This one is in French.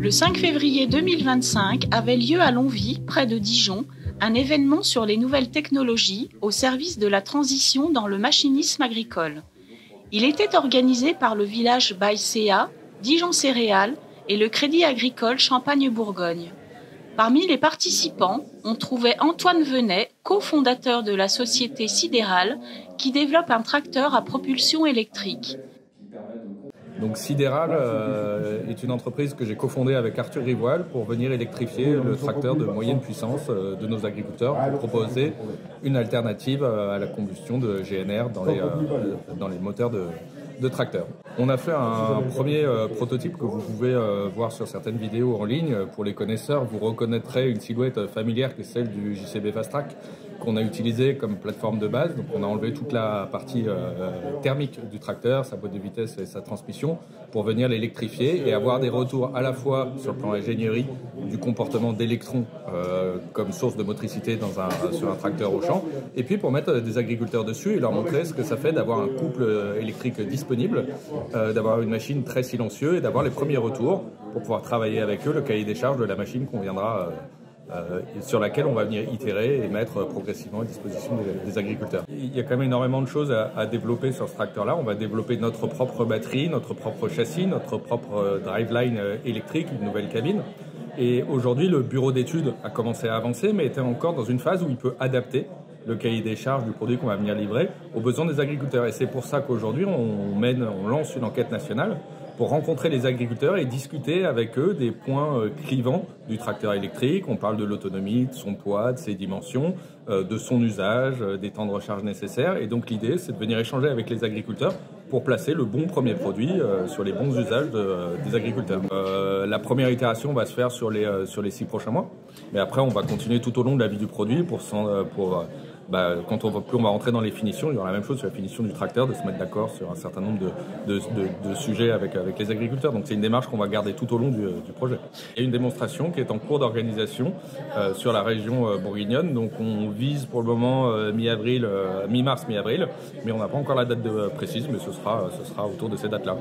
Le 5 février 2025 avait lieu à Longwy, près de Dijon, un événement sur les nouvelles technologies au service de la transition dans le machinisme agricole. Il était organisé par le village Baïséa, Dijon Céréales et le Crédit Agricole Champagne-Bourgogne. Parmi les participants, on trouvait Antoine Venet, cofondateur de la société Sidéral, qui développe un tracteur à propulsion électrique. Donc Sidéral est une entreprise que j'ai cofondée avec Arthur Rivoal pour venir électrifier le tracteur de moyenne puissance de nos agriculteurs pour proposer une alternative à la combustion de GNR dans les moteurs de tracteurs. On a fait un premier prototype que vous pouvez voir sur certaines vidéos en ligne. Pour les connaisseurs, vous reconnaîtrez une silhouette familière qui est celle du JCB Fast Track qu'on a utilisé comme plateforme de base. Donc on a enlevé toute la partie thermique du tracteur, sa boîte de vitesse et sa transmission pour venir l'électrifier et avoir des retours à la fois sur le plan ingénierie du comportement d'électrons comme source de motricité sur un tracteur au champ, et puis pour mettre des agriculteurs dessus et leur montrer ce que ça fait d'avoir un couple électrique disponible, d'avoir une machine très silencieuse et d'avoir les premiers retours pour pouvoir travailler avec eux le cahier des charges de la machine qu'on viendra sur laquelle on va venir itérer et mettre progressivement à disposition des agriculteurs. Il y a quand même énormément de choses à développer sur ce tracteur-là. On va développer notre propre batterie, notre propre châssis, notre propre driveline électrique, une nouvelle cabine. Et aujourd'hui, le bureau d'études a commencé à avancer, mais était encore dans une phase où il peut adapter le cahier des charges du produit qu'on va venir livrer aux besoins des agriculteurs. Et c'est pour ça qu'aujourd'hui, on lance une enquête nationale pour rencontrer les agriculteurs et discuter avec eux des points clivants du tracteur électrique. On parle de l'autonomie, de son poids, de ses dimensions, de son usage, des temps de recharge nécessaires. Et donc l'idée, c'est de venir échanger avec les agriculteurs pour placer le bon premier produit sur les bons usages des agriculteurs. La première itération va se faire sur les 6 prochains mois. Mais après, on va continuer tout au long de la vie du produit quand on va rentrer dans les finitions, il y aura la même chose sur la finition du tracteur, de se mettre d'accord sur un certain nombre de sujets avec les agriculteurs. Donc c'est une démarche qu'on va garder tout au long du projet. Il y a une démonstration qui est en cours d'organisation sur la région bourguignonne. Donc on vise pour le moment mi-mars, mi-avril, mais on n'a pas encore la date précise, mais ce sera autour de ces dates-là.